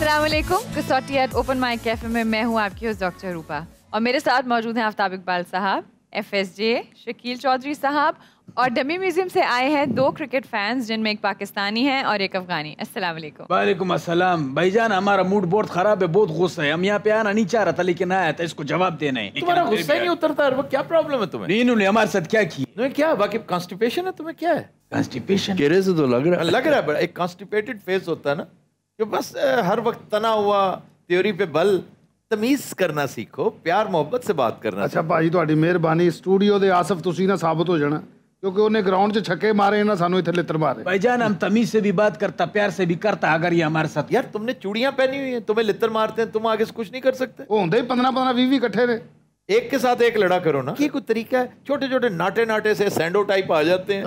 अस्सलाम वालेकुम। कसौटी एट ओपन माइक कैफे में मैं हूँ आपकी होस्ट डॉक्टर रूपा और मेरे साथ मौजूद हैं आफ्ताब इकबाल साहब, FSJ शकील चौधरी साहब और डमी म्यूजियम से आए हैं दो क्रिकेट फैंस जिनमें एक पाकिस्तानी है और एक अफगानी। अस्सलाम वालेकुम। वालेकुम अस्सलाम। भाईजान हमारा मूड बहुत खराब है, बहुत गुस्सा है। हम यहाँ पे आना नहीं चाह रहा था लेकिन आया था, इसको जवाब देना है। तुम्हारा गुस्सा ही नहीं उतरता है, वो क्या प्रॉब्लम है तुम्हें? नहीं, इन्होंने हमारे साथ क्या किया? तुम्हें क्या बाकी कॉन्स्टिपेशन है? तुम्हें क्या है? कॉन्स्टिपेशन चेहरे से तो लग रहा है बड़ा। एक कॉन्स्टिपेटेड फेस होता है ना, जो बस हर वक्त तना हुआ, थ्योरी पे बल। तमीज करना सीखो, प्यार मोहब्बत से बात करना। अच्छा भाई ਤੁਹਾਡੀ ਮਿਹਰਬਾਨੀ ਸਟੂਡੀਓ ਦੇ ਆਸਫ ਤੁਸੀਂ ਨਾ ਸਾਬਤ ਹੋ ਜਾਣਾ क्योंकि ਉਹਨੇ ग्राउंड 'ਚ छक्के मारे ना सानू इथे लित्र मारे। भाईजान हम तमीज से भी बात करता, प्यार से भी करता। अगर ये हमारे साथ यार तुमने चूड़ियां पहनी हुई हैं, तुम्हें लित्र मारते हैं, तुम आगे से कुछ नहीं कर सकते? ਉਹ ਹੁੰਦੇ ਹੀ 15 20 ਇਕੱਠੇ ने। एक के साथ एक लड़ा करो ना, ये कोई तरीका है? छोटे छोटे नाटे नाटे से सैंडो टाइप आ जाते हैं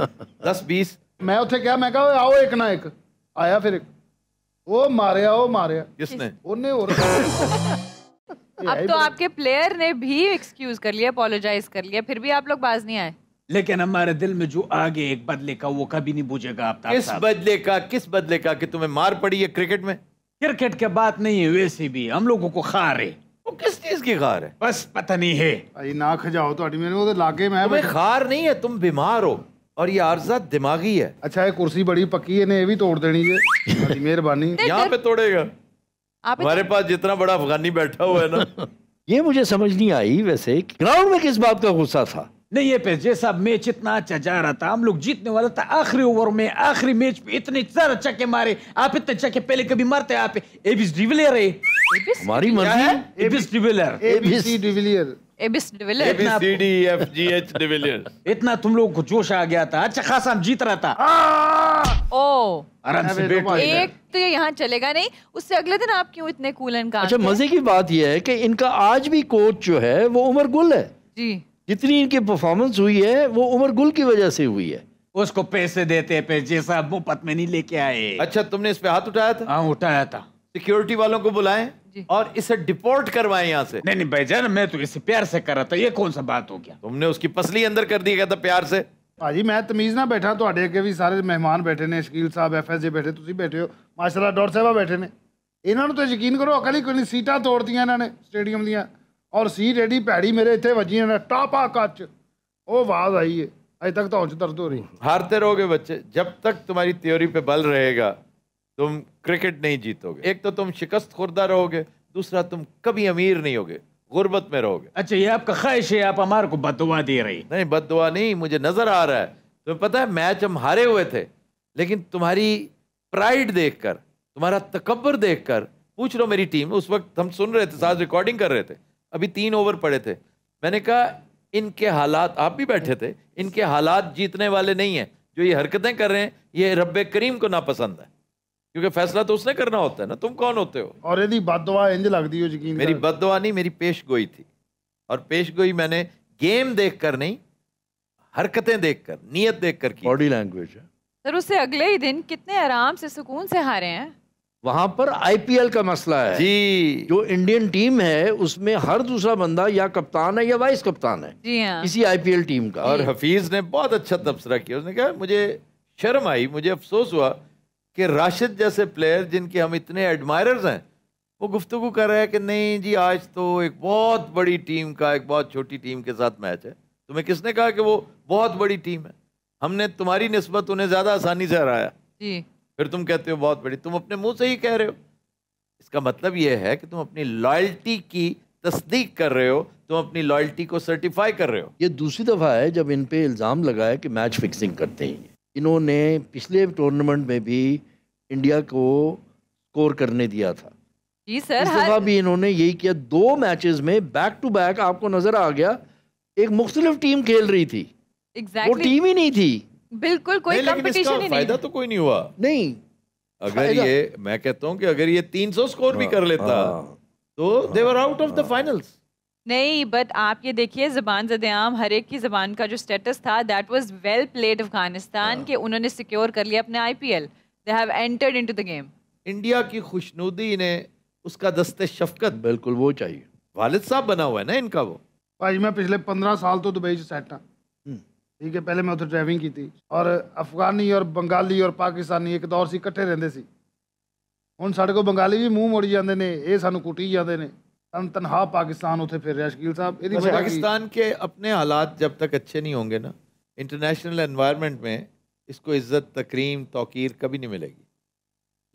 10-20। मैं ਉੱਥੇ ਕਿਹਾ, मैं कहा आओ एक ना एक आया, फिर वो मारिया। किसने? ਉਹਨੇ और अब तो आपके प्लेयर ने भी एक्सक्यूज कर लिया, अपोलोजाइज कर लिया, फिर भी आप लोग बाज नहीं आए। लेकिन हमारे दिल में जो आगे एक बदले का वो कभी नहीं बुझेगा। आप किस बदले का कि तुम्हें मार पड़ी है क्रिकेट में? क्रिकेट के बात नहीं है, वैसे भी हम लोगों को खार है। वो किस चीज की खार है? बस पता नहीं है। भाई ना खजाओ ਤੁਹਾਡੀ ਮੈਨੂੰ ਉਹਦੇ लागे मैं। तुम्हें खार नहीं है, तुम बीमार हो और ये आर्जा दिमागी है। अच्छा ये कुर्सी बड़ी पक्की है, ये भी तोड़ देनी है। बड़ी मेहरबानी। यहाँ पे तोड़ेगा? आप हमारे पास जितना बड़ा अफगानी बैठा हुआ है ना। ये मुझे समझ नहीं आई वैसे ग्राउंड में किस बात का गुस्सा था। नहीं ये पे जैसा मैच इतना अच्छा जा रहा था, हम लोग जीतने वाला था। आखिरी ओवर में आखिरी मैच पे इतने सारे छक्के मारे। आप इतने छक्के पहले कभी मारते? आप एबिस डिविलियर है, हमारी मर्जी। एबिस de Villiers, ABC de Villiers, एबिस de Villiers. ABCDEFGH de Villiers. इतना तुम लोगों को जोश आ गया था। अच्छा खासा हम जीत रहा था। ओ आराम से बैठो। एक तो ये यहाँ चलेगा नहीं, उससे अगले दिन आप क्यों इतने कूल एंड काम? अच्छा मजे की बात यह है कि इनका आज भी कोच जो है वो उमर गुल है। जी जितनी इनकी परफॉर्मेंस हुई है वो उमर गुल की वजह से हुई है। उसको पैसे देते पे जैसा मुफ्त में नहीं लेके आए। अच्छा तुमने इस पे हाथ उठाया था? हाँ उठाया था। सिक्योरिटी वालों को बुलाएं और इसे डिपोर्ट करवाएं यहाँ से। नहीं भाईजान, मैं तो इसे प्यार से कर रहा था। ये कौन सा बात हो गया? तुमने उसकी पसली अंदर कर दी था प्यार से। भाजी मैं तमीज ना बैठा, ਤੁਹਾਡੇ ਅੱਗੇ ਵੀ ਸਾਰੇ ਮਹਿਮਾਨ ਬੈਠੇ ਨੇ, ਸ਼ਕੀਲ ਸਾਹਿਬ, FSJ ਬੈਠੇ, ਤੁਸੀਂ ਬੈਠੇ ਹੋ, ਮਾਸ਼ਾਅੱਲਾ ਡਾਕਟਰ ਸਾਹਿਬਾ ਬੈਠੇ ਨੇ। ਇਹਨਾਂ ਨੂੰ ਤਾਂ ਯਕੀਨ ਕਰੋ ਅਕਲ ਹੀ ਕੋਈ ਨਹੀਂ। ਸੀਟਾਂ ਤੋੜਤੀਆਂ ਇਹਨਾਂ ਨੇ ਸਟੇਡੀਅਮ ਦੀਆਂ ਔਰ ਸੀਟ ਏਡੀ ਭੈੜੀ ਮੇਰੇ ਇੱਥੇ ਵੱਜੀਆਂ ਨੇ, ਟਾਪਾ ਕੱਚ ਉਹ ਆਵਾਜ਼ ਆਈ ਹੈ। अजे तक तो होंच दर्द हो रही। हारते रहोगे बच्चे, जब तक तुम्हारी थ्योरी पे बल रहेगा तुम क्रिकेट नहीं जीतोगे। एक तो तुम शिकस्त खुर्दा रहोगे, दूसरा तुम कभी अमीर नहीं होगे, गुर्बत में रहोगे। अच्छा ये आपका ख्वाहिश है, आप हमारे को बददुआ दे रही? नहीं बददुआ नहीं, मुझे नजर आ रहा है। तुम्हें पता है मैच हम हारे हुए थे, लेकिन तुम्हारी प्राइड देखकर, तुम्हारा तकब्बर देखकर, पूछ लो मेरी टीम, उस वक्त हम सुन रहे थे, साथ रिकॉर्डिंग कर रहे थे, अभी 3 ओवर पड़े थे। मैंने कहा इनके हालात, आप भी बैठे थे, इनके हालात जीतने वाले नहीं है। जो ये हरकतें कर रहे हैं ये रब्बे करीम को नापसंद है, क्योंकि फैसला तो उसने करना होता है ना, तुम कौन होते हो? और यदि बददुआ इंज लगदी हो यकीन। मेरी बददुआ नहीं, मेरी पेशगोई थी। और पेशगोई मैंने गेम देखकर नहीं, हरकतें देखकर, नियत देखकर की। बॉडी लैंग्वेज है सर। उससे अगले ही दिन कितने आराम से सुकून से हारे हैं। वहां पर IPL का मसला है जी। जो इंडियन टीम है उसमें हर दूसरा बंदा या कप्तान है या वाइस कप्तान है जी हाँ। किसी IPL टीम का। और हफीज ने बहुत अच्छा तबसरा किया। उसने कहा मुझे शर्म आई, मुझे अफसोस हुआ कि राशिद जैसे प्लेयर जिनके हम इतने एडमायरर्स हैं, वो गुफ्तगू कर रहे हैं कि नहीं जी आज तो एक बहुत बड़ी टीम का एक बहुत छोटी टीम के साथ मैच है। तुम्हें किसने कहा कि वो बहुत बड़ी टीम है? हमने तुम्हारी निस्बत उन्हें ज़्यादा आसानी से हराया, जी। फिर तुम कहते हो बहुत बड़ी। तुम अपने मुंह से ही कह रहे हो। इसका मतलब यह है कि तुम अपनी लॉयल्टी की तस्दीक कर रहे हो, तुम अपनी लॉयल्टी को सर्टिफाई कर रहे हो। ये दूसरी दफ़ा है जब इन पे इल्ज़ाम लगा है कि मैच फिक्सिंग करते हैं। इन्होंने पिछले टूर्नामेंट में भी इंडिया को स्कोर करने दिया था। जी सर। इस दफ़ा भी इन्होंने यही किया। 2 मैचेस में बैक टू बैक आपको नजर आ गया एक मुख्तलिफ टीम खेल रही थी। Exactly. वो टीम ही नहीं थी। बिल्कुल कोई कंपटीशन ही फायदा नहीं। तो कोई नहीं हुआ। नहीं अगर ये, मैं कहता हूं कि अगर ये 300 स्कोर भी कर लेता तो they were out of the finals. नहीं बट आप ये देखिए ज़बान ज़द-ए-आम हर एक की ज़बान का जो स्टेटस था that was well played Afghanistan के उन्होंने सिक्योर कर लिया अपने IPL। They have entered into the game. India की खुशनुदी ने उसका दस्ते शफकत, बिल्कुल वो चाहिए। वालिद साहब बना हुआ है ना इनका वो। भाई मैं पिछले 15 साल तो दुबई च सैट हाँ, ठीक है। पहले मैं उधर ड्राइविंग की थी और अफगानी और बंगाली और पाकिस्तानी एक दौर से इकट्ठे रहते सी। ਹੁਣ ਸਾਡੇ ਕੋਲ ਬੰਗਾਲੀ ਵੀ ਮੂੰਹ ਮੋੜੀ ਜਾਂਦੇ ਨੇ, ਇਹ ਸਾਨੂੰ ਕੁੱਟੀ ਜਾਂਦੇ ਨੇ। तनहा पाकिस्तान उथे फिर रहा शकील साहब। पाकिस्तान के अपने हालात जब तक अच्छे नहीं होंगे ना, इंटरनेशनल एनवायरनमेंट में इसको इज्जत, तकरीम, तौकीर कभी नहीं मिलेगी।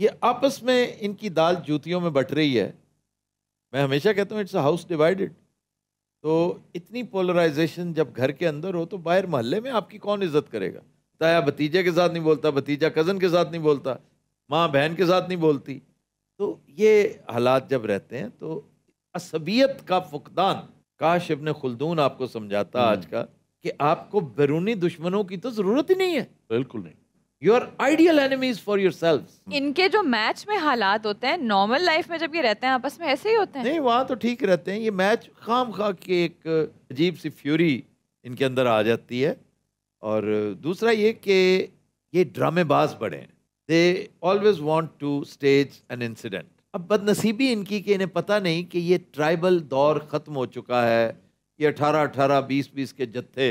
ये आपस में इनकी दाल जूतियों में बट रही है। मैं हमेशा कहता हूँ इट्स अ हाउस डिवाइडेड। तो इतनी पोलराइजेशन जब घर के अंदर हो तो बाहर मोहल्ले में आपकी कौन इज्जत करेगा? ताया भतीजे के साथ नहीं बोलता, भतीजा कज़न के साथ नहीं बोलता, माँ बहन के साथ नहीं बोलती। तो ये हालात जब रहते हैं तो असबियत का फुकदान, काश इब्न खुल्दून आपको समझाता आज का कि आपको बैरूनी दुश्मनों की तो जरूरत ही नहीं है। बिल्कुल नहीं। You are ideal enemies for yourselves. इनके जो मैच में हालात होते हैं, नॉर्मल लाइफ में जब ये रहते हैं आपस में ऐसे ही होते हैं? नहीं, वहाँ तो ठीक रहते हैं। ये मैच खाम खा के एक अजीब सी फ्यूरी इनके अंदर आ जाती है। और दूसरा ये कि ये ड्रामेबाज बड़े हैं। They always want to stage an incident. अब बदनसीबी इनकी कि इन्हें पता नहीं कि ये ट्राइबल दौर ख़त्म हो चुका है। ये 18-18, 20-20 के जत्थे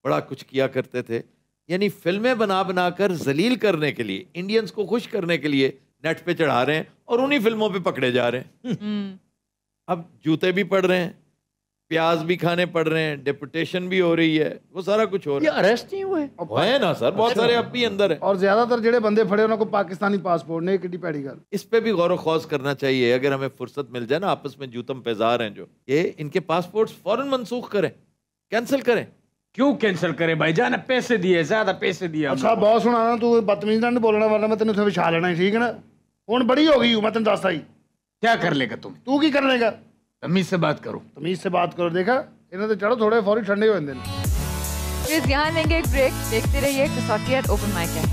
बड़ा कुछ किया करते थे। यानी फिल्में बना बना कर जलील करने के लिए, इंडियंस को खुश करने के लिए नेट पे चढ़ा रहे हैं और उन्हीं फिल्मों पे पकड़े जा रहे हैं। अब जूते भी पड़ रहे हैं, प्याज भी खाने पड़ रहे हैं, डेपुटेशन भी हो रही है, वो सारा कुछ हो रहा है। अरेस्ट नहीं हुए है ना सर, बहुत सारे अब भी अंदर है। और ज्यादातर जेडे बंदे फड़े उन्होंने को पाकिस्तानी पासपोर्ट ने किड्डी पैड़ी गल। इस पे भी गौर व खौज करना चाहिए। अगर हमें फुर्सत मिल जाए ना, आपस में जूतम पेजार हैं जो, ये इनके पासपोर्ट फौरन मनसूख करें, कैंसिल करें। क्यों कैंसिल करे भाईजान? पैसे दिए, ज्यादा पैसे दिए। अच्छा बहुत सुना ना, तू बदतमीज ना बोलना, वरना मैं तेन उसे बिछा लेना है, ठीक है ना? हुण बड़ी हो गई हूँ, मैं तेन दसता ही। क्या कर लेगा तुम? तू की कर लेगा? तमीज से बात करो। तमीज से बात करो। देखा इन्हें तो चढ़ो थोड़े फौरी ठंडे हो जाते हैं। प्लीज यहाँ लेंगे एक ब्रेक, देखते रहिए कसौटी एट ओपन माइक है।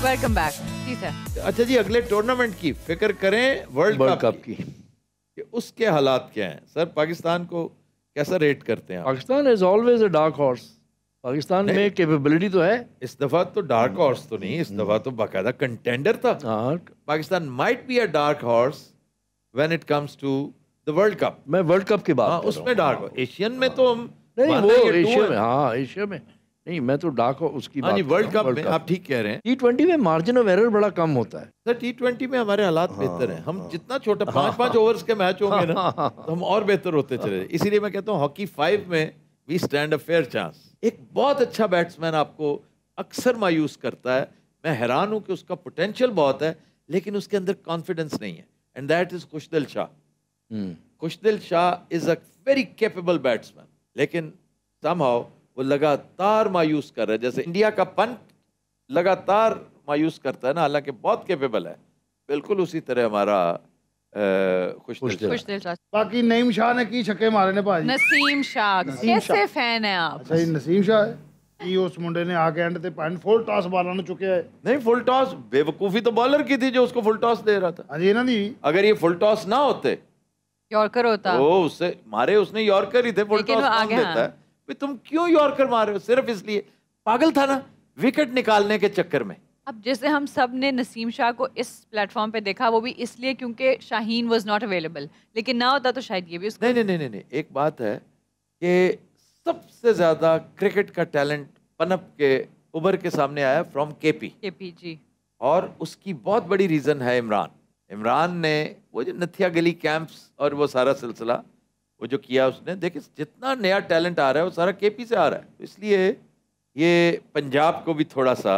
Welcome back. जी सर। अच्छा जी, अगले टूर्नामेंट की फिक्र करें, वर्ल्ड कप की कि उसके हालात क्या हैं। सर पाकिस्तान को कैसा रेट करते हैं आप? Pakistan is always a dark horse. Pakistan में कैपेबिलिटी तो है। इस दफा तो डार्क हॉर्स तो नहीं, इस दफा तो बाकायदा कंटेंडर था। Pakistan might be a dark horse when it comes to the world cup. मैं वर्ल्ड कप की बात कर रहा हूं। उसमें डार्क, एशियन में तो हम नहीं, वो एशिया में, हाँ एशिया में नहीं, मैं तो डार्क उसकी बात। वर्ल्ड कप में आप ठीक कह रहे हैं। T20 में मार्जिन ऑफ एरर बड़ा कम होता है सर। T20 में हमारे हालात बेहतर हैं। हम जितना छोटा 5-5 ओवर्स के मैच होंगे ना, तो हम और बेहतर होते चले। इसीलिए मैं कहता हूँ हॉकी 5 में we stand a fair chance. एक बहुत अच्छा बैट्समैन आपको अक्सर मायूस करता है। मैं हैरान हूं कि उसका पोटेंशियल बहुत है, लेकिन उसके अंदर कॉन्फिडेंस नहीं है, and that is Khushdil Shah. Khushdil Shah is a very capable batsman, लेकिन समहाउ वो लगातार मायूस कर रहा है। जैसे इंडिया का पंत लगातार मायूस करता है ना, हालांकि बहुत कैपेबल है, बिल्कुल उसी तरह हमारा खुशदिल शाह। बाकी नईम शाह ने की छक्के मारे ने भाजी। नसीम शाह कैसे फैन है आप? अच्छा, ये नसीम शाह है कि उस मुंडे ने आके एंड ते पॉइंट फुल टॉस बाला ने चुके है। नहीं, फुल टॉस बेवकूफी तो बॉलर की थी जो उसको फुल टॉस दे रहा था। अजी ना दी, अगर ये फुल टॉस ना होते, यॉर्कर होता, ओ उससे मारे, उसने यॉर्कर ही थे। फुल टॉस कौन देता है? तुम क्यों यॉर्कर मारे हो? सिर्फ इसलिए पागल था ना, विकेट निकालने के चक्कर में। अब जैसे हम सब ने नसीम शाह को इस प्लेटफॉर्म पे देखा, वो भी इसलिए क्योंकि शाहीन वाज नॉट अवेलेबल, लेकिन ना होता तो शायद ये भी उसको... नहीं, एक बात है कि सबसे ज्यादा क्रिकेट का टैलेंट पनप के उभर के सामने आया फ्रॉम केपी जी। और उसकी बहुत बड़ी रीजन है इमरान ने वो जो नथिया गली कैंप्स और वो सारा सिलसिला वो जो किया उसने। देखिए जितना नया टैलेंट आ रहा है वो सारा केपी से आ रहा है। तो इसलिए ये पंजाब को भी थोड़ा सा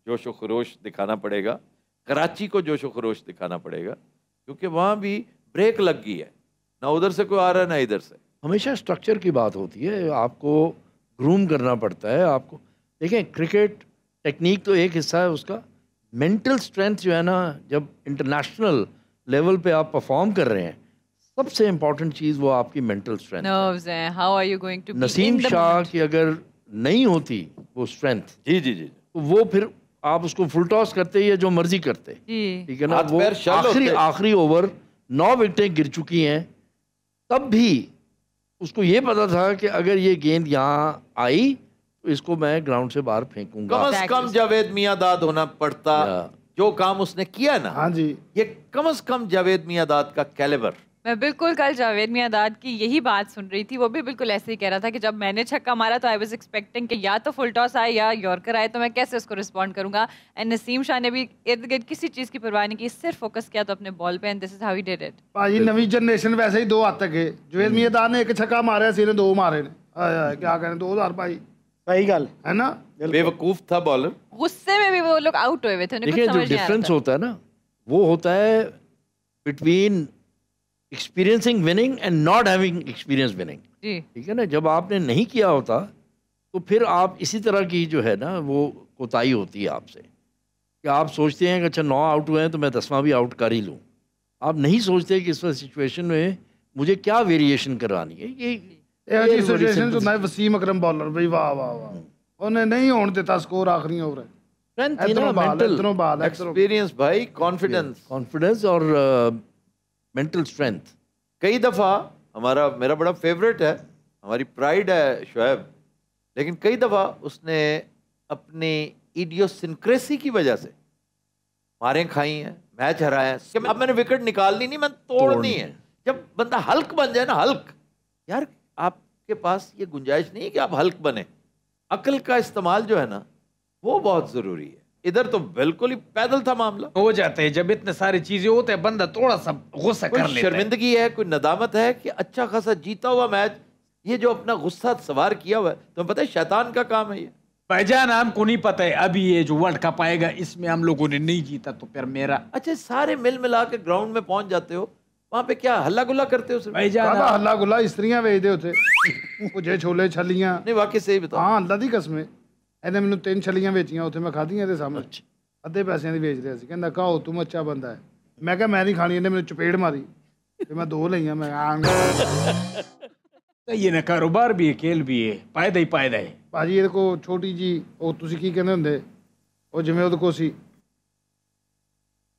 जोश व खरोश दिखाना पड़ेगा, कराची को जोश व खरोश दिखाना पड़ेगा, क्योंकि वहाँ भी ब्रेक लग गई है, ना उधर से कोई आ रहा है ना इधर से। हमेशा स्ट्रक्चर की बात होती है, आपको ग्रूम करना पड़ता है। आपको देखें, क्रिकेट टेक्निक तो एक हिस्सा है उसका, मेंटल स्ट्रेंथ जो है ना, जब इंटरनेशनल लेवल पे आप परफॉर्म कर रहे हैं, सबसे इम्पोर्टेंट चीज़ वो आपकी मेंटल स्ट्रेंथ नर्व्स हैं। How are you going to Naseem Shah की अगर नहीं होती वो स्ट्रेंथ, जी, तो वो फिर आप उसको फुल टॉस करते या जो मर्जी करते, ठीक है ना। वो आखिरी ओवर 9 विकेटें गिर चुकी हैं, तब भी उसको ये पता था कि अगर ये गेंद यहाँ आई तो इसको मैं ग्राउंड से बाहर फेंकूंगा। कम से कम जावेद मियांदाद होना पड़ता, जो काम उसने किया ना। हाँ जी, ये कम से कम जावेद मियांदाद का कैलिबर मैं बिल्कुल कल जावेद मियांदाद की यही बात सुन रही थी, वो भी बिल्कुल ऐसे ही कह रहा था कि जब मैंने छक्का मारा तो आई वाज एक्सपेक्टिंग कि या तो फुल टॉस आए या यॉर्कर आए, तो मैं कैसे उसको रिस्पॉन्ड करूंगा। एंड नसीम शाह ने भी इर्द गिर्द किसी चीज़ की परवाह नहीं की, सिर्फ फोकस किया तो अपने बॉल पे, and this is how he did it. भाजी नवी जनरेशन वैसे ही 2 हद तक है। जावेद मियांदाद ने 1 छक्का मारा, सी ने 2 मारे ने। आया क्या करें 2000 भाई, सही गल है ना। बेवकूफ था बॉलर। गुस्से में भी वो लोग आउट हुए थे, उन्हें कुछ देखिए जो समझ नहीं आ रहा डिफरेंस था। होता है ना, वो होता है between experiencing winning and not having experience winning. जी ठीक है ना, जब आपने नहीं किया होता तो फिर आप इसी तरह की जो है ना वो कोताही होती है आपसे, कि आप सोचते हैं कि अच्छा 9 आउट हुए हैं तो मैं 10वां भी आउट कर ही लूँ। आप नहीं सोचते कि इस सिचुएशन में मुझे क्या वेरिएशन करवानी है। ये ਇਹ ਜੀ बड़ी ਸਿਚੁਏਸ਼ਨ simple ਹੁੰਦਾ ਵਸੀਮ ਅਕਰਮ ਬॉलਰ ਬਈ ਵਾਹ ਵਾਹ ਵਾਹ, ਉਹਨੇ ਨਹੀਂ ਹੋਣ ਦਿੱਤਾ ਸਕੋਰ ਆਖਰੀ ਓਵਰ। strength थी ना, ਇਧਰੋਂ ਬਾਲ mental ਇਧਰੋਂ ਬਾਲ ਇਧਰੋਂ। एक्सपीरियंस भाई, कॉन्फिडेंस। कॉन्फिडेंस और मेंटल स्ट्रेंथ। कई दफ़ा मेरा बड़ा फेवरेट है, हमारी प्राइड है शुएब, लेकिन कई दफ़ा उसने अपनी इडियोसिंक्रेसी की वजह से मारें खाई हैं, मैच हराए हैं। कि अब मैंने विकेट निकालनी नहीं, मैंने तोड़नी है। जब बंदा हल्क बन जाए ना, हल्क, यार आपके पास ये गुंजाइश नहीं है कि आप हल्क बने। अकल का इस्तेमाल जो है ना वो बहुत जरूरी है। इधर तो बिल्कुल ही पैदल था मामला। हो जाते हैं जब इतने सारी चीजें होते हैं, बंदा थोड़ा सा गुस्सा कर कोई लेता है। शर्मिंदगी है, कोई नदामत है कि अच्छा खासा जीता हुआ मैच, ये जो अपना गुस्सा सवार किया हुआ है, तुम्हें पता है शैतान का काम है ये। भाईजान हमको नहीं पता है अभी ये जो वर्ल्ड कप आएगा इसमें हम लोगों ने नहीं जीता तो फिर मेरा अच्छा सारे मिल मिला के ग्राउंड में पहुंच जाते हो, वहां पे क्या हल्ला गुल्ला करते हो सिर्फ? भाईजान ਕਾਹਦਾ ਹੱਲਾ ਗੁੱਲਾ, ਇਸਤਰੀਆਂ ਵੇਚਦੇ ਉੱਥੇ, ਭੁੱਜੇ ਛੋਲੇ ਛੱਲੀਆਂ। नहीं वाकई सही बताओ। ਹਾਂ ਅੱਲਾ ਦੀ ਕਸਮ ਹੈ, ਇਹਨੇ ਮੈਨੂੰ 3 ਛੱਲੀਆਂ ਵੇਚੀਆਂ ਉੱਥੇ, ਮੈਂ ਖਾਧੀਆਂ ਇਹਦੇ ਸਾਹਮਣੇ। ਅੱਧੇ ਪੈਸਿਆਂ ਦੀ ਵੇਚ ਰਿਹਾ ਸੀ, ਕਹਿੰਦਾ ਕਾਓ ਤੂੰ ਅੱਛਾ ਬੰਦਾ ਹੈ। ਮੈਂ ਕਿਹਾ ਮੈਂ ਨਹੀਂ ਖਾਣੀ, ਇਹਨੇ ਮੈਨੂੰ ਚਪੇੜ ਮਾਰੀ ਤੇ ਮੈਂ 2 ਲਈਆਂ। ਮੈਂ ये ना कारोबार भी है, खेल भी है, फायदा ही फायदा है। ਭਾਜੀ ਇਹਦੇ ਕੋ ਛੋਟੀ ਜੀ ਉਹ ਤੁਸੀਂ ਕੀ ਕਹਿੰਦੇ ਹੁੰਦੇ, ਉਹ ਜਿਵੇਂ ਉਹਦੇ ਕੋ ਸੀ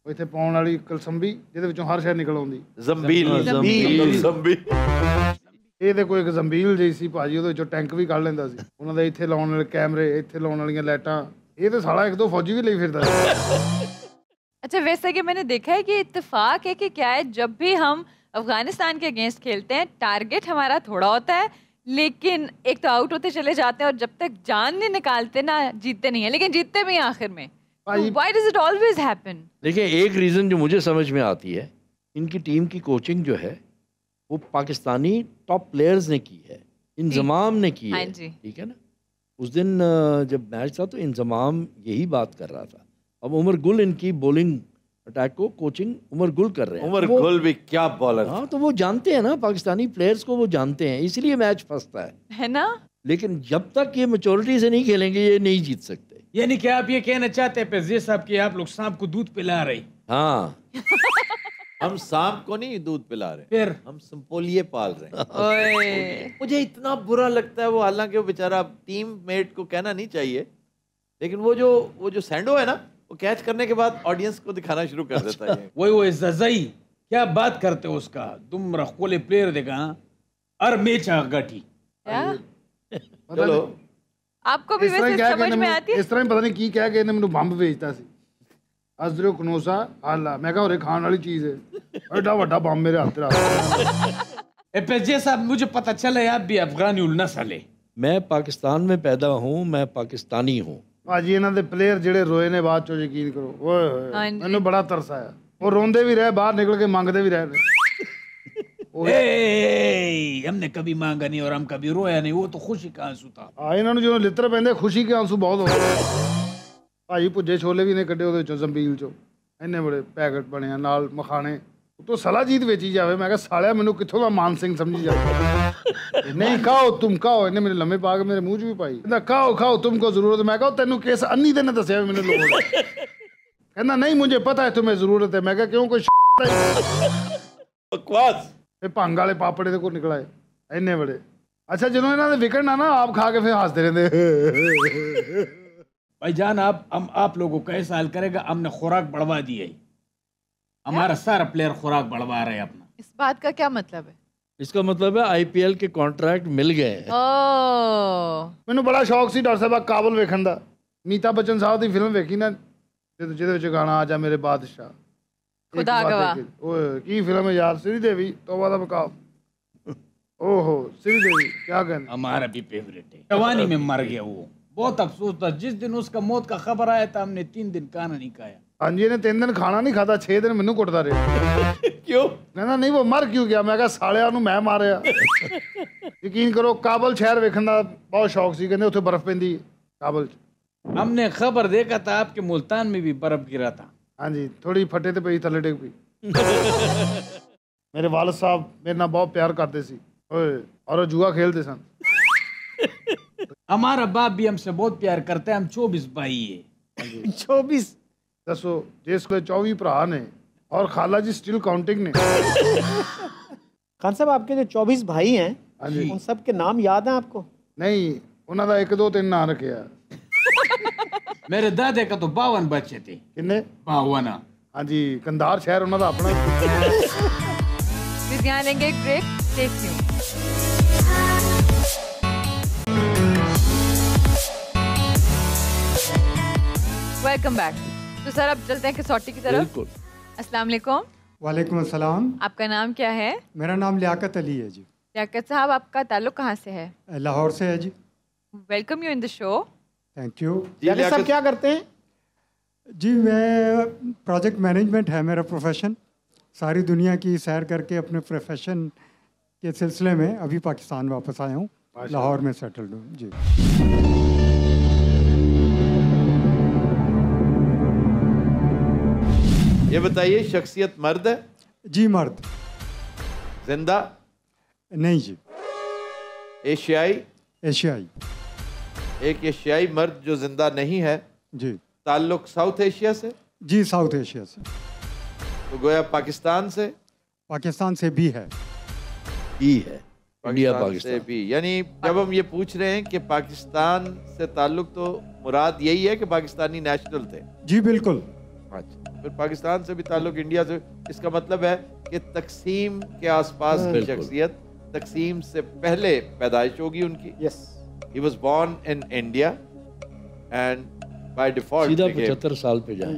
ਉਹ ਇੱਥੇ ਪਾਉਣ ਵਾਲੀ ਕਲਸੰਬੀ ਜਿਹਦੇ ਵਿੱਚੋਂ ਹਰ ਸ਼ੈ ਨਿਕਲ ਆਉਂਦੀ, जंबील जंबील ਇਹਦੇ ਕੋਲ ਇੱਕ ਜ਼ੰਬੀਲ ਜਿਹੀ ਸੀ ਭਾਜੀ, ਉਹਦੇ ਵਿੱਚੋਂ ਟੈਂਕ ਵੀ ਕੱਢ ਲੈਂਦਾ ਸੀ। ਉਹਨਾਂ ਦੇ ਇੱਥੇ ਲਾਉਣ ਵਾਲੇ ਕੈਮਰੇ, ਇੱਥੇ ਲਾਉਣ ਵਾਲੀਆਂ ਲਾਈਟਾਂ, ਇਹ ਤਾਂ ਸਾਲਾ 1-2 फौजी ਵੀ ਲਈ ਫਿਰਦਾ ਸੀ। अच्छा वैसे कि मैंने देखा है कि इत्तेफाक है कि क्या है, जब भी हम अफगानिस्तान के अगेंस्ट खेलते हैं टारगेट हमारा थोड़ा होता है, लेकिन एक तो आउट होते चले जाते हैं और जब तक जान नहीं निकालते ना जीतते नहीं है, लेकिन जीतते भी हैं आखिर में। Why does it always happen? देखिए एक रीज़न जो मुझे समझ में आती है, इनकी टीम की कोचिंग जो है वो पाकिस्तानी टॉप प्लेयर्स ने की है, इंजमाम ने की हाँ है। जी। ठीक है ना, उस दिन जब मैच था तो इंजमाम यही बात कर रहा था। अब उमर गुल इनकी बॉलिंग अटैक को कोचिंग उमर गुल कर रहे हैं। उमर वो- गुल भी क्या बॉलर। हाँ तो वो जानते हैं ना, पाकिस्तानी प्लेयर्स को वो जानते हैं, इसलिए मैच फंसता है। है ना? लेकिन जब तक ये मेच्योरिटी से नहीं खेलेंगे ये नहीं जीत सकते। यानी कि आप ये कहना चाहते हैं पेज़े साहब कि आप लोग सांप को दूध पिला रहे, हाँ हम सांप को नहीं दूध पिला रहे, फिर हम संपोलिए पाल रहे हैं। ओए मुझे इतना बुरा लगता है वो, हालांकि वो बेचारा टीम मेट को कहना नहीं चाहिए, लेकिन वो जो सैंडो है ना, वो कैच करने के बाद ऑडियंस को दिखाना शुरू कर देता है। वो जजई क्या बात करते हो उसका, तुम रखोले प्लेयर देगा और मैच गठी क्या? चलो आपको भी ਇਸ ਤਰ੍ਹਾਂ ਹੀ वैसे ਕਹਿ ਕੇ समझ में ਇਹਨੇ आती है? ਇਸ ਤਰ੍ਹਾਂ ਹੀ ਪਤਾ ਨਹੀਂ ਕੀ ਕਹਿ ਕੇ ਇਹਨੇ ਮੈਨੂੰ ਬੰਬ ਵੇਚਤਾ ਸੀ। ਅਜ਼ਰੋ ਕਨੋਸਾ ਹਾਲਾ, ਮੈਂ ਕਿਹਾ ਹੋਰੇ ਖਾਣ ਵਾਲੀ ਚੀਜ਼ ਹੈ, ਐਡਾ ਵੱਡਾ ਬੰਬ ਮੇਰੇ ਹੱਥ 'ਚ ਰੱਖ। पेज़े साहब मुझे पता चला है आप भी अफगानी उल नस्ल है। मैं पाकिस्तान में पैदा हूँ, मैं पाकिस्तानी हूँ। ਭਾਜੀ ਇਹਨਾਂ ਦੇ ਪਲੇਅਰ ਜਿਹੜੇ ਰੋਏ ਨੇ ਬਾਅਦ ਚੋਂ, ਯਕੀਨ ਕਰੋ, ਓਏ ਹੋਏ ਹਾਂਜੀ। ਮੈਨੂੰ ਬੜਾ ਤਰਸ ਆਇਆ। ਉਹ ਰੋਂਦੇ ਵੀ ਰਹੇ, ਬਾਹਰ ਨਿਕਲ ਕੇ ਮੰਗਦੇ ਵੀ ਰਹੇ ਨੇ। हमने कभी मांगा नहीं और हम कभी रोया नहीं, वो तो खुशी का आंसू था। ਆ ਇਹਨਾਂ ਨੂੰ ਜਦੋਂ ਲਿੱਤਰ ਪੈਂਦੇ ਖੁਸ਼ੀ ਕੇ ਆਂਸੂ ਬਹੁਤ ਹੁੰਦੇ। ਭਾਜੀ ਭੁੱਜੇ ਛੋਲੇ ਵੀ ਨੇ ਕੱਢੇ ਉਹਦੇ ਵਿੱਚੋਂ, ਜ਼ੰਬੀਲ ਚੋਂ ਇੰਨੇ ਬੜੇ ਪੈਕਟ ਬਣਿਆ, ਨਾਲ ਮਖਾਣੇ ਉਤੋਂ ਸਲਾਜੀਤ ਵੇਚੀ ਜਾਵੇ। ਮੈਂ ਕਿਹਾ ਸਾਲਿਆ ਮੈਨੂੰ ਕਿੱਥੋਂ ਦਾ ਮਾਨ ਸਿੰਘ ਸਮਝੀ ਜਾਵੇ। ਨਹੀਂ ਖਾਓ ਤੁਮ ਖਾਓ, ਇਹਨੇ ਮੇਰੇ ਲੰਮੇ ਪਾ ਕੇ ਮੇਰੇ ਮੂੰਹ 'ਚ ਵੀ ਪਾਈ। ਕਹਿੰਦਾ ਖਾਓ ਖਾਓ ਤੁਮਕੋ ਜ਼ਰੂਰਤ। ਮੈਂ ਕਿਹਾ ਤੈਨੂੰ ਕਿਸ ਅੰਨੀ ਦੇ ਨੇ ਦੱਸਿਆ ਵੀ ਮੈਨੂੰ ਲੋੜ ਹੈ? ਕਹਿੰਦਾ ਨਹੀਂ ਮੁਝੇ ਪਤਾ ਹੈ तुम्हें ਜ਼ਰੂਰਤ ਹੈ। ਮੈਂ ਕਿਹਾ ਕਿਉਂ, ਕੋਈ बकवास। ਇਹ ਭੰਗ ਵਾਲੇ ਪਾਪੜ ਇਹਦੇ ਕੋਲ ਨਿਕਲਾਏ ਇੰਨੇ ਬੜੇ। ਅੱਛਾ ਜਦੋਂ ਇਹਨਾਂ ਦੇ ਵਿਕਟ ਨਾ ਆਪ ਖਾ ਕੇ ਫਿਰ ਹੱਸਦੇ ਰਹਿੰਦੇ। भाईजान आप लोगों को कैसा हाल करेगा, हमने खुराक बढ़वा दी है, हमारा सारा प्लेयर खुराक बढ़वा रहे हैं अपना। इस बात का क्या मतलब है? इसका मतलब है IPL के कॉन्ट्रैक्ट मिल गए हैं। ओह ਮੈਨੂੰ ਬੜਾ ਸ਼ੌਕ ਸੀ ਡਾਕਟਰ ਸਾਹਿਬ ਕਾਬਲ ਵੇਖਣ ਦਾ। ਅਮਿਤਾਭ ਬੱਚਨ ਸਾਹਿਬ ਦੀ ਫਿਲਮ ਵੇਖੀ ਨਾ, ਜਿਹਦੇ ਵਿੱਚ ਗਾਣਾ ਆ ਜਾ ਮੇਰੇ ਬਾਦਸ਼ਾਹ, खुदा गवाह। ओए की फिल्म है यार, श्री देवी तौबा दा मकाम। ओहो श्री देवी क्या कहने। हमारा भी फेवरेट है। जवानी में मर गया वो, बहुत अफसोस था। जिस दिन उसका मौत का खबर आया था हमने 3 दिन खाना नहीं खाया। हाँ जी, ने 3 दिन खाना नहीं खाता, 6 दिन मैनू कुटदा रहा। क्यों? कहना नहीं वो मर क्यों गया। मैं कहा सालिया नू मैं मारिया। यकीन करो काबल शहर वेखण दा बहुत शौक सी, कहंदे उत्थे बर्फ पैंदी है काबल च। हमने खबर देखा था आपके मुल्तान में भी बर्फ गिरा था। हाँ जी, थोड़ी फटे ते पई थले टेक पई। मेरे वालिद साहब मेरे नाल बहुत प्यार करते सी ओए, और वो जुआ खेलते सन। हमारा बाप भी हमसे बहुत प्यार करता है। हम 24 भाई है। 24 दसो जिस कोई 24 भरा ने और खाला जी स्टिल काउंटिंग ने। खान साहब आपके जो 24 भाई हैं हाँ जी। उन सब के नाम याद हैं आपको? नहीं उन्हों का 1 2 3 नाम रखे। मेरे दादे का तो 52 बच्चे थे। किन्ने? 52। हाँ जी, कंधार शहर उन्हों का अपना। फिर यहाँ लेंगे एक break. Stay tuned. Welcome back. तो सर अब चलते हैं कसौटी की तरफ। बिल्कुल। अस्सलाम वालेकुम। वालेकुम अस्सलाम। आपका नाम क्या है? मेरा नाम लियाकत अली है जी। लियाकत साहब आपका ताल्लुक कहाँ से है? लाहौर से है जी। Welcome you in the show. Thank you यानी सब क्या करते हैं? जी। मैं प्रोजेक्ट मैनेजमेंट है मेरा प्रोफेशन। सारी दुनिया की सैर करके अपने प्रोफेशन के सिलसिले में अभी पाकिस्तान वापस आया हूँ। लाहौर में सेटल्ड हूँ जी। ये बताइए, शख्सियत मर्द है? जी मर्द। जिंदा? नहीं जी। एशियाई? एशियाई। एक एशियाई मर्द जो जिंदा नहीं है, जी। ताल्लुक साउथ एशिया से? जी साउथ एशिया से। तो गोया पाकिस्तान से? पाकिस्तान से भी है। ही है इंडिया से पाकिस्तान भी। यानी जब हम ये पूछ रहे हैं कि पाकिस्तान से ताल्लुक, तो मुराद यही है कि पाकिस्तानी नेशनल थे? जी बिल्कुल। अच्छा, फिर पाकिस्तान से भी ताल्लुक इंडिया से, इसका मतलब है कि तकसीम के आसपास की बिल्कुल। शख्सियत, तकसीम से पहले पैदाइश होगी उनकी। Yes. He was born in India and by default सीधा became- 75 साल पे जाएं।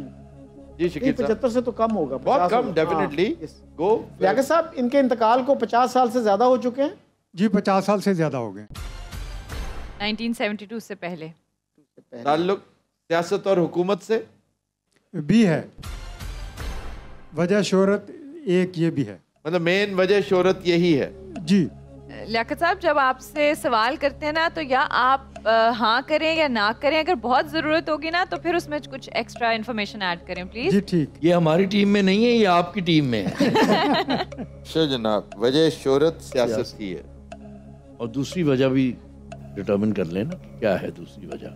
जी शकील साहब, 75 से तो कम होगा। बहुत 50 कम होगा। डेफिनेटली। हाँ, yes। गो लियाकत साहब इनके इंतकाल को 50 साल से ज्यादा हो चुके हैं। जी 50 साल से ज़्यादा हो गए। 1972 से पहले। ताल्लुक सियासत और हुकूमत से? भी है। वजह शोहरत एक ये भी है। मतलब मेन वजह शोहरत यही है। जी। लियाकत साहब जब आपसे सवाल करते हैं ना, तो या आप हाँ करें या ना करें। अगर बहुत ज़रूरत होगी ना तो फिर उसमें कुछ एक्स्ट्रा इन्फॉर्मेशन ऐड करें जी प्लीज। ठीक। ये हमारी टीम में नहीं है, ये आपकी टीम में है। अच्छा जनाब, वजह शोहरत सियासत की है। और दूसरी वजह भी डिटर्मिन कर लेना क्या है दूसरी वजह।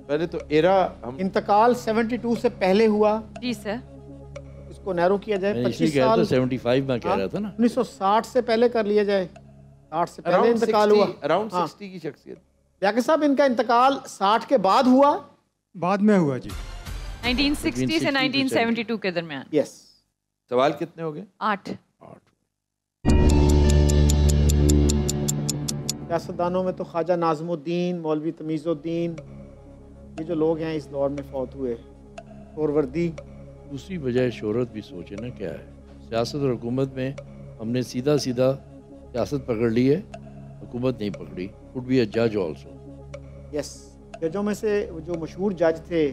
पहले तो एरा हम इंतकाल 72 से पहले हुआ, जी सर। इसको नैरो किया जाए मैं इसलिए 25 कह रहा था, साल। 75 में कह हाँ, रहा था ना। 1960 से पहले कर लिया जाए। 60 से पहले अराउंड इंतकाल हुआ। 60 अराउंड हाँ। 60 की शख्सियत। लियाकत साहब इनका इंतकाल 60 के बाद हुआ। बाद में हुआ जी। 1960 से 1972 के दरमियान। यस। सवाल कितने हो गए? 8। सियासतदानों में तो ख्वाजा नाज़मुद्दीन, मौलवी तमीज़ुद्दीन, ये जो लोग हैं इस दौर में फौत हुए। सोरवर्दी। दूसरी वजह शोहरत भी सोचे ना क्या है। सियासत और हुकूमत में हमने सीधा सीधा सियासत पकड़ ली है, हुकूमत नहीं पकड़ी। कुड बी अ जज आल्सो। यस। जजों में से जो मशहूर जज थे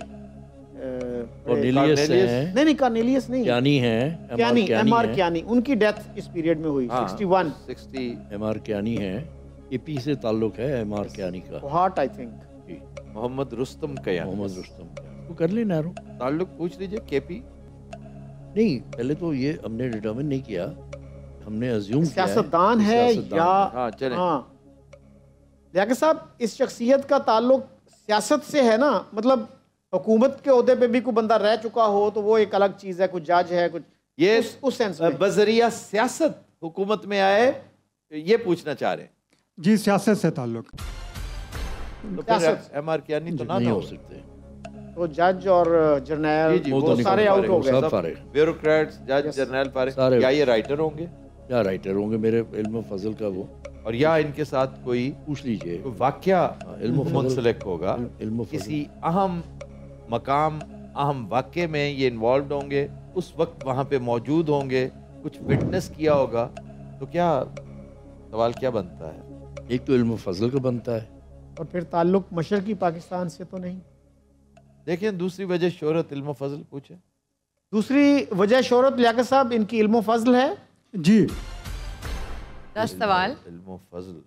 कॉर्नेलियस हैं, नहीं कॉर्नेलियस नहीं, क्यानी हैं, क्यानी, एमआर हैं, क्यानी। उनकी डेथ इस पीरियड में हुई। हाँ, 61। 60 एमआर क्यानी हैं। एपी से ताल्लुक है एमआर क्यानी का। Kohat I think. जी, मोहम्मद रुस्तम कयानी। मोहम्मद रुस्तम वो कर ले नैरो। ताल्लुक पूछ लीजिए। केपी? नहीं, पहले तो ये हमने डिटर्मिन नहीं किया, हमने अज्यूम किया सियासतदान है या हाँ चले। हाँ। लियाकत साहब इस शख्सियत का ताल्लुक सियासत से है ना, मतलब हुकूमत के ओहदे पे भी कोई बंदा रह चुका हो तो वो एक अलग चीज़ है। कुछ जज है, कुछ ये उस सेंस में। बजरिया सियासत हुकूमत में आए, ये पूछना चाह रहे हैं। जी सियासत से ताल्लुक। तो सियासत। फिर एमआर क्यानी तो ना नहीं था। हो सकते। तो जज और जर्नैल जी, वो वो तो सारे निकल आउट हो फारिग, गए। सब फारिग। ब्यूरोक्रेट्स, जज, Yes. जर्नल फारिग। सारे- या ये राइटर होंगे, क्या राइटर होंगे मेरे इल्म फजल का वो और या इनके साथ कोई पूछ लीजिए। वाकया इल्म फजल- मुंसलिक होगा। इल्म फजल। किसी अहम मकाम, अहम वाक़े में ये इन्वॉल्व होंगे उस वक्त वहाँ पे मौजूद होंगे, कुछ विटनेस किया होगा, तो क्या सवाल क्या बनता है? एक तो इल्म फजल का बनता है, और फिर ताल्लुक मशरकी पाकिस्तान से तो नहीं। देखिए दूसरी वजह शोहरत, इल्म फजल पूछे। दूसरी वजह शोहरत लियाकत साहब इनकी इल्म फजल है। जी 10 सवाल। इल्म फजल,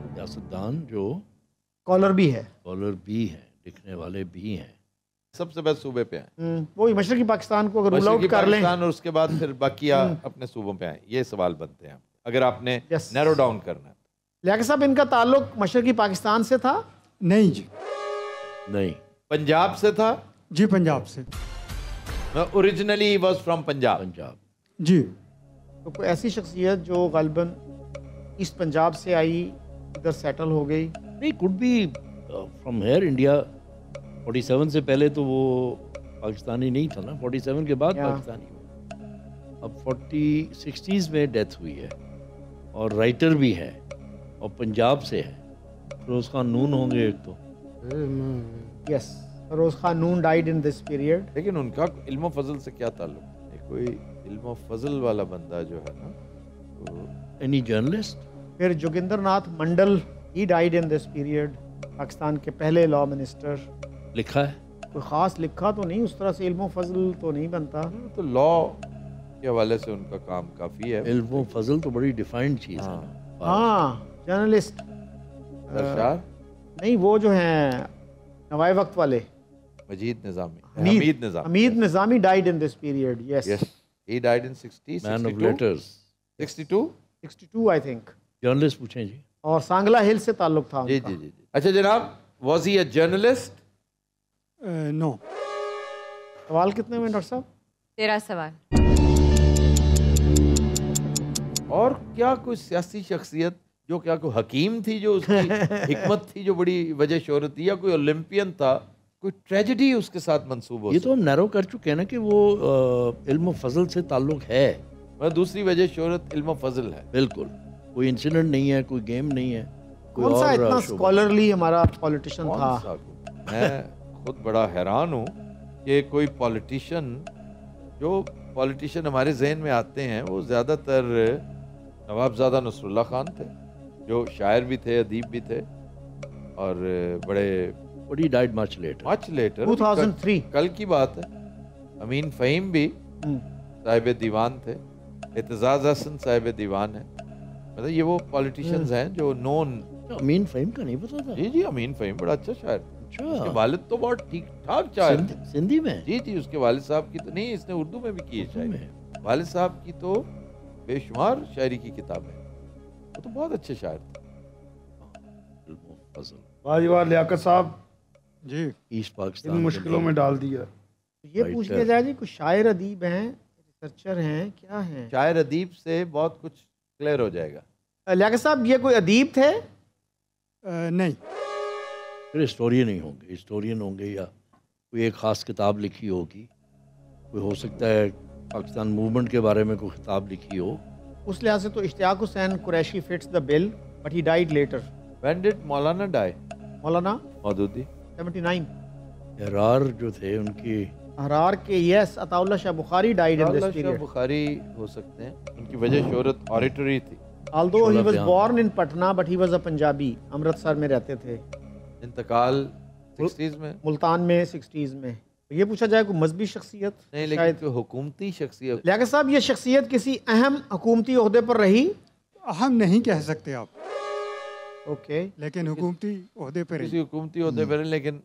सियासतदान जो कॉलर भी है। कॉलर भी हैं, लिखने वाले भी हैं। सबसे पहले सूबे पे आए, वही मशरकी पाकिस्तान को अगर रूल मशरकी आउट कर लें। पाकिस्तान, और उसके बाद फिर बाकिया अपने सूबों पे आए। ये सवाल बनते हैं अगर आपने Yes. नैरो डाउन करना है। लियाकत साहब इनका ताल्लुक मशरकी पाकिस्तान से था। नहीं जी। नहीं, पंजाब से था। जी पंजाब से। Originally he was from Punjab. Punjab. जी। तो कोई ऐसी शख्सियत जो गालिबन ईस्ट पंजाब से आई, इधर सेटल हो गई। नहीं, could be from here India. 47 से पहले तो वो पाकिस्तानी नहीं था ना, 47 के बाद Yeah. पाकिस्तानी हुआ। अब 40-60s में डेथ हुई है, और राइटर भी है, और पंजाब से है। फिरोज खान नून होंगे एक तो। Yes, Roz Khan Noon died in this period. लेकिन उनका इल्म फजल से क्या ताल्लुक? ये कोई इल्म फजल वाला बंदा जो है ना, तो एनी जर्नलिस्ट? फिर Jogendra Nath Mandal, he died in this period, Pakistan के पहले लॉ मिनिस्टर। लिखा है? कोई खास लिखा तो नहीं, उस तरह से इल्म फजल तो नहीं बनता। तो लॉ के हवाले से उनका काम काफी है। इल्म फजल तो बड़ी डिफाइंड चीज़ है। हाँ, जर्नलिस्ट सरशार नहीं, वो जो हैं नवाए वक्त वाले, Majid Nizami, Hamid Nizami. Hamid Nizami died in this period. Yes, Yes, he died in 60, man of 62, letters. 62। 62 I think. Journalist पूछें जी। और सांगला हिल से ताल्लुक था जी उनका। जी जी जी। अच्छा जनाब, was he a journalist? No. सवाल कितने में डॉक्टर साहब? 13 सवाल। और क्या कोई सियासी शख्सियत जो क्या कोई हकीम थी जो उसकी हिकमत थी जो बड़ी वजह शोहरत थी, या कोई ओलंपियन था, कोई ट्रेजेडी उसके साथ मंसूब हो? ये तो हम नैरो कर चुके हैं ना कि वो इल्म फजल से ताल्लुक है। मतलब दूसरी वजह शोहरत इल्म फजल है। बिल्कुल, कोई इंसिडेंट नहीं है, कोई गेम नहीं है, कोई कौन सा और इतना शोबा। स्कॉलरली हमारा पॉलिटिशियन कौन था? सा? मैं खुद बड़ा हैरान हूँ कि कोई पॉलिटिशियन, जो पॉलिटिशियन हमारे जहन में आते हैं वो ज़्यादातर नवाबजादा नसरुल्लाह खान थे, जो शायर भी थे, अदीब भी थे, और बड़े But he died much later. Much later 2003 कल की बात है। अमीन फ़हीम भी साहिब दीवान थे, एतजाज़ हसन साहिब दीवान है। मतलब ये वो पॉलिटिशियंस हैं जो नोन। अमीन फ़हीम का नहीं पता था? जी जी, अमीन फ़हीम बड़ा अच्छा शायर था। अच्छा, उसके वालिद तो बहुत ठीक ठाक शायर थे। सिंधी में? जी जी, उसके वालिद साहब की तो नहीं, इसने उर्दू में भी की है शायरी। में? वालिद साहब की तो बेशुमार शायरी की किताबें, वो तो बहुत अच्छे शायर थे। इल्म फजल। वाह जी वाह, लियाकत साहब जी। ईस्ट इन पाकिस्तान मुश्किलों में डाल दिया। ये पूछ लिया जाए जी, कुछ शायर अदीब हैं, रिसर्चर हैं, क्या हैं? शायर अदीब से बहुत कुछ क्लियर हो जाएगा। लियाकत साहब ये कोई अदीब थे? नहीं। फिर हिस्टोरियन ही होंगे, हिस्टोरियन होंगे, या कोई एक ख़ास किताब लिखी होगी। कोई हो सकता है पाकिस्तान मूवमेंट के बारे में कोई किताब लिखी हो। उस लिहाज से तो Ishtiaq Hussain Qureshi fits the bill, but he died later. When did Maulana die? Maulana Maududi 79। एरार जो थे उनकी, अहरार के, yes, Ataullah Shah Bukhari died in this Allah Shah period. Bukhari हो सकते हैं, उनकी वजह शोहरत ऑरिटरी थी। Although he was बयान। born in Patna, but he was a Punjabi. Amritsar में रहते थे, इंतकाल 60s में। मुल्तान में 60s में। ये पूछा जाए कोई मजहबी शख्सियत? नहीं, लेकिन कोई हुकूमती शख्सियत। लियाकत साहब ये शख्सियत किसी अहम हुकूमती ओहदे पर रही? हम नहीं कह सकते आप, ओके। लेकिन हुकूमती ओहदे पर किसी हुकूमती होते पर, लेकिन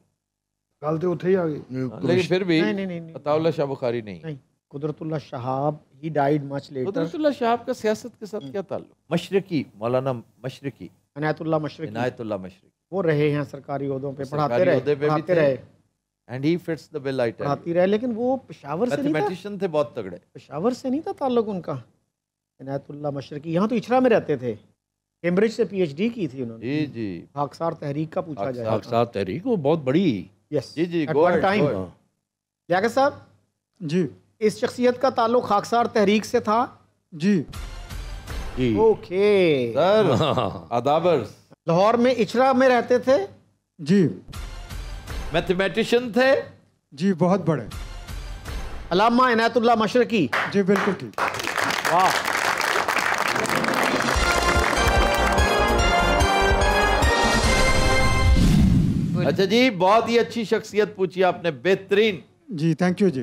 गल तो उत्थे ही आ गई। लेकिन फिर भी नहीं, नहीं, नहीं, नहीं। अताउल्लाह शाह बुखारी नहीं। नहीं, Qudratullah Shahab, he died much later. Qudratullah Shah का सियासत के साथ क्या ताल्लुक? मशरकी, मौलाना मशरकी, अनायतुल्लाह मशरकी, इनायतुल्लाह मशरकी, वो रहे हैं सरकारी ओहदों पे, पढ़ाते सरकारी रहे, ओहदे पे भी पढ़ाते थे। रहे, and he fits the bill, I tell you. पढ़ाती रहे, लेकिन वो पेशावर से नहीं था। मैथमेटिशियन थे बहुत तगड़े। पेशावर से नहीं था ताल्लुक उनका। इनायतुल्लाह मशरकी यहाँ तो इचरा में रहते थे, कैम्ब्रिज से PhD की थी उन्होंने। जी जी खाकसार तहरीक का पूछा जाए। खाकसार तहरीक वो बहुत बड़ी। यस जी जी, at go one ahead, time। go ahead। Liaqat साहब जी। इस शख्सियत का ताल्लुक खाकसार तहरीक से था? जी। जी। ओके। सर आदाबर्स, लाहौर में इचरा में रहते थे? जी। मैथमेटिशियन थे, जी बहुत बड़े। अल्लामा इनायतुल्लाह मशरकी। जी बिल्कुल ठीक। वाह। अच्छा जी, बहुत ही अच्छी शख्सियत पूछी आपने, बेहतरीन। जी थैंक यू जी।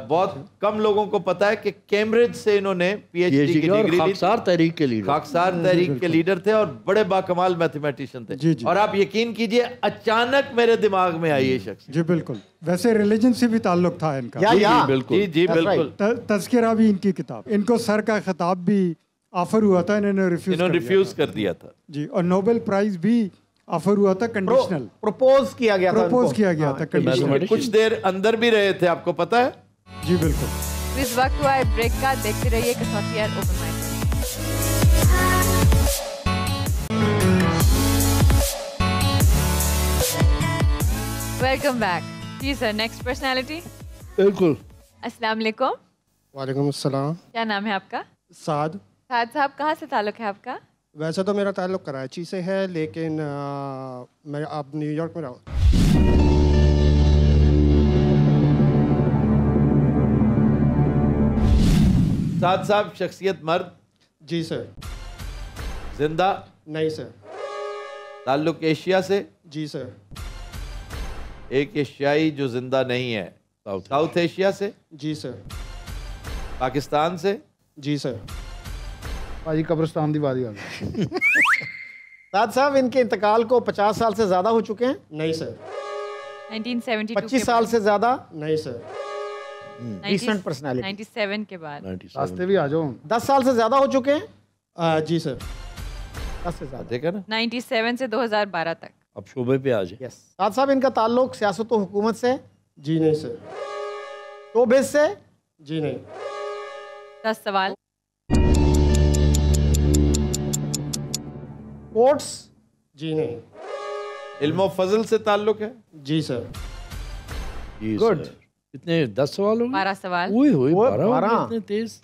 बहुत कम लोगों को पता है कि कैम्ब्रिज से इन्होंने पीएचडी की डिग्री ली। खाकसार तहरीक के लीडर, खाकसार तहरीक के लीडर थे और बड़े बाकमाल मैथमेटिशियन थे। जी, जी। और आप यकीन कीजिए, अचानक मेरे दिमाग में आई ये शख्स। जी बिल्कुल। वैसे रिलीजन से भी ताल्लुक था इनका। जी बिल्कुल। जी जी बिल्कुल। तज़किरा भी इनकी किताब, इनको सर का खिताब भी ऑफर हुआ था, इन्होंने रिफ्यूज कर दिया था। जी, और नोबेल प्राइज भी ऑफर हुआ था, कंडीशनल प्रपोज किया गया था कंडीशनल। कुछ देर अंदर भी रहे थे, आपको पता है? जी बिल्कुल। इस वक्त हुआ है ब्रेक का, देखते रहिए Kasauti open mic. Welcome back. जी सर, नेक्स्ट पर्सनालिटी। बिल्कुल। अस्सलाम वालेकुम। वालेकुम अस्सलाम। क्या नाम है आपका? साद। साद साहब, कहाँ से ताल्लुक है आपका? वैसे तो मेरा ताल्लुक कराची से है, लेकिन मैं अब न्यूयॉर्क में रहा हूँ। साद साहब, शख्सियत मर्द? जी सर। जिंदा? नहीं सर। ताल्लुक एशिया से? जी सर। एक एशियाई जो जिंदा नहीं है, साउथ एशिया से? जी सर। पाकिस्तान से? जी सर। भाजी कब्रिस्तान दी बारी आ गई। साद साहब, इनके इंतकाल को 50 साल से ज्यादा हो चुके हैं? नहीं सर। 1972 25 साल से ज्यादा? नहीं सर। Recent personality. 97 के बाद। रास्ते भी आ जाओ। 10 साल से ज्यादा हो चुके हैं? जी सर। 10 से ज्यादा। देखा ना? 97 से 2012 तक। अब शोबे पे आ जाए। यस। साद साहब, इनका ताल्लुक सियासत और हुकूमत से? जी नहीं सर। शोबे से? जी नहीं। 10 सवाल। कोर्ट्स? जी नहीं। इल्म फजल से ताल्लुक है? जी सर। गुड। कितने 10 सवाल हो गए? 12 सवाल। ओए होए, 12 इतने तेज।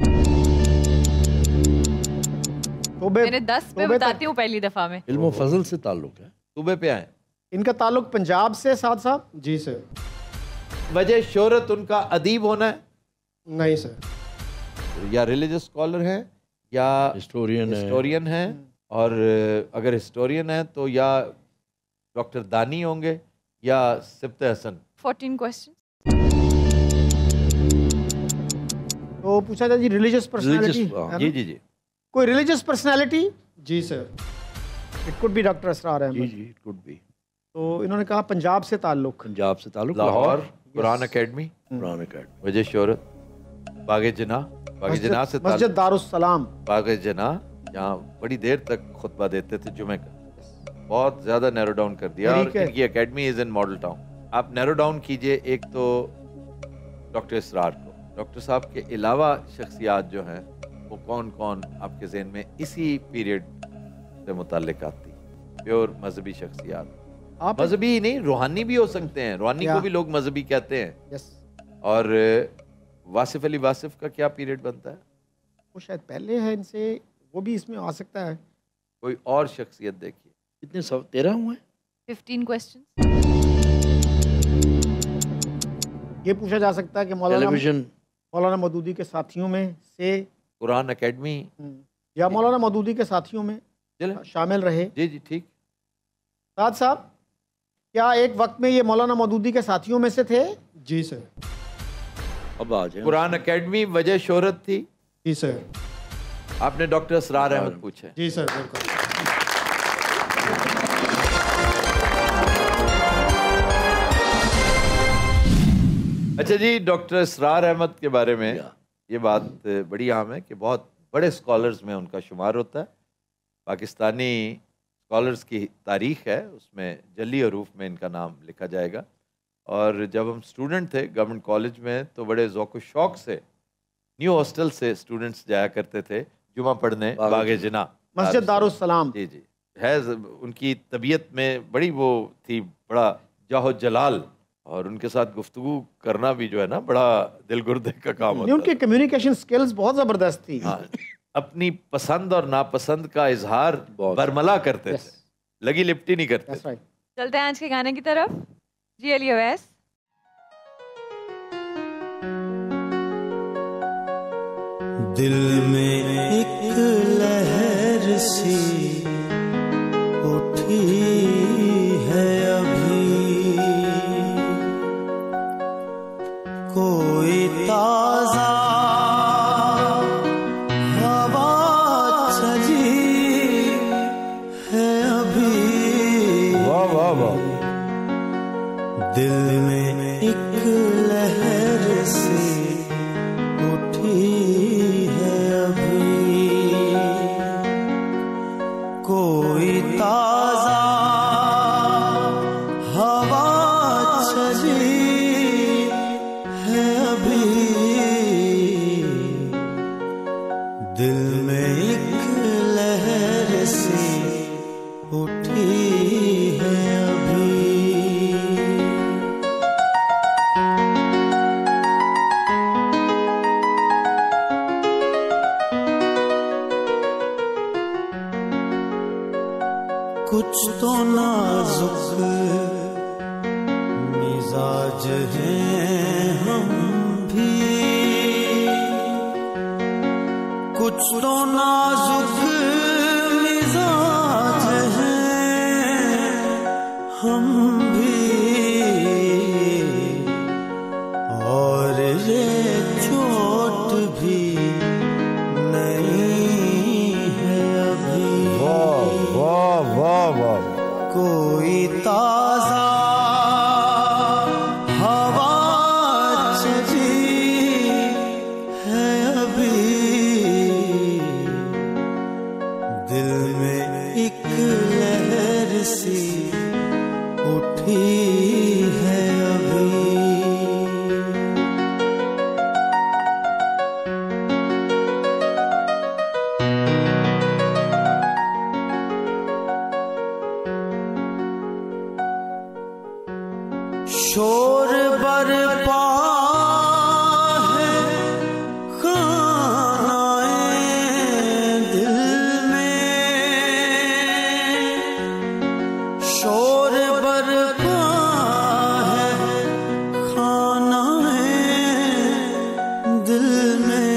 मैंने 10 पे बताती हूँ पहली दफा में। इल्म फजल से ताल्लुक है। सूबे पे आए। इनका ताल्लुक पंजाब से? साद साहब? जी सर। वजह शोहरत उनका अदीब होना है? नहीं सर। या रिलीजियस स्कॉलर है, या हिस्टोरियन है। और अगर हिस्टोरियन है तो या डॉक्टर दानी होंगे या सिब्त हसन। 14 क्वेश्चन। तो पूछा जाए जी, रिलीजियस पर्सनालिटी? जी जी जी। कोई रिलीजियस पर्सनालिटी? जी sir. It could be doctor Israr Ahmad. जी जी, इट कुड बी। तो इन्होंने कहा पंजाब से ताल्लुक। पंजाब से ताल्लुक। लाहौर कुरान एकेडमी। कुरान एकेडमी। वजह शोहरत बागे जना। बागे जना से मस्जिद दारुस्सलाम। बागे जना, जहाँ बड़ी देर तक खुतबा देते थे जुमे का। बहुत ज्यादा नैरो डाउन कर दिया। और इनकी academy is in model town. आप नैरो डाउन कीजिए, एक तो डॉक्टर इसरार को, डॉक्टर साहब के अलावा शख्सियात जो हैं वो कौन कौन आपके ज़हन में इसी पीरियड से मुताल्लिक आती? प्योर मजहबी शख्सियात। मजहबी ही नहीं, रूहानी भी हो सकते हैं। रूहानी को भी लोग मजहबी कहते हैं। यस। और वासिफ अली वासिफ का क्या पीरियड बनता है? वो शायद पहले है इनसे, वो भी इसमें आ सकता है। कोई और शख्सियत देखिए। कितने 13 हुए? 15 क्वेश्चन। ये पूछा जा सकता है कि मौलाना मौदूदी के साथियों में से कुरान एकेडमी या मौलाना मौदूदी के साथियों में शामिल रहे। जी जी ठीक। साद साहब, क्या एक वक्त में ये मौलाना मौदूदी के साथियों में से थे? जी सर। अब आ जाए। कुरान एकेडमी वजह शोहरत थी? जी सर। आपने डॉक्टर असरार अहमद पूछे। जी सर, बिल्कुल। अच्छा जी, डॉक्टर असरार अहमद के बारे में ये बात बड़ी आम है कि बहुत बड़े स्कॉलर्स में उनका शुमार होता है। पाकिस्तानी स्कॉलर्स की तारीख है, उसमें जली हरूफ में इनका नाम लिखा जाएगा। और जब हम स्टूडेंट थे गवर्नमेंट कॉलेज में तो बड़े ज़ौक़ शौक़ से न्यू हॉस्टल से स्टूडेंट्स जाया करते थे जुमा पढ़ने बागे जना, मस्जिद दारुस्सलाम। जी जी। है उनकी तबीयत में बड़ी वो थी, बड़ा जाहो जलाल, और उनके साथ गुफ्तगू करना भी जो है ना बड़ा दिल गुर्दे का काम होता है। उनकी कम्युनिकेशन स्किल्स बहुत ज़बरदस्त थी। हाँ, अपनी पसंद और नापसंद का इजहार बरमला करते थे, लगी लिपटी नहीं करते। चलते हैं आज के गाने की तरफ। जी अली अवैस। दिल में एक लहर सी उठी है अभी, कोई ताजा हवा चली है अभी। वाह वाह वाह। दिल में एक लहर सी उठी है अभी, कोई ताजा हवा चली है अभी। दिल में एक लहर सी उठी है अभी। कुछ तो नाजुक मिजाज हैं हम भी, कुछ तो नाजुक मिजाज हैं हम भी, और ये चोट भी नहीं है अभी। वाह वाह वाह वाह। कोई ताजा हवा चली है अभी, दिल में एक लहर सी उठी है अभी। शोर बरपा है खानाए दिल में, शोर बरपा है खानाए दिल में,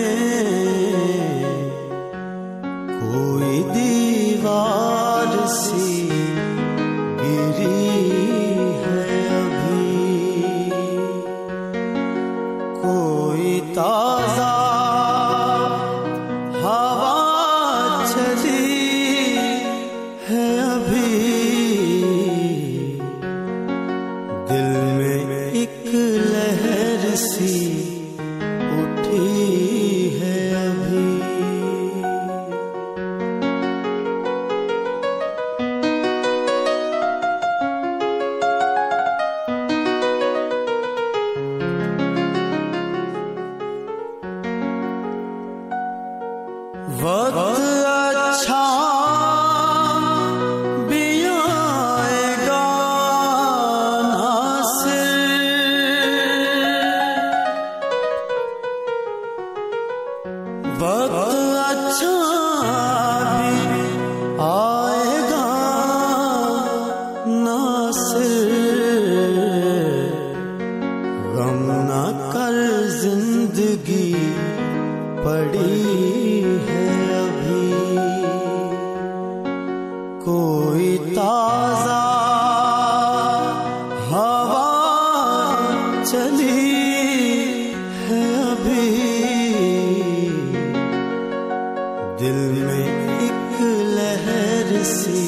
कोई दीवार सी गिरी है अभी, कोई ताजा हवा चली है अभी। दिल में एक लहर सी उठी है अभी। वक्त अच्छा भी आएगा नासिर, वक्त अच्छा भी आएगा नासिर, गम ना कर जिंदगी पड़ी है अभी, कोई ताजा हवा चली है अभी। दिल में एक लहर सी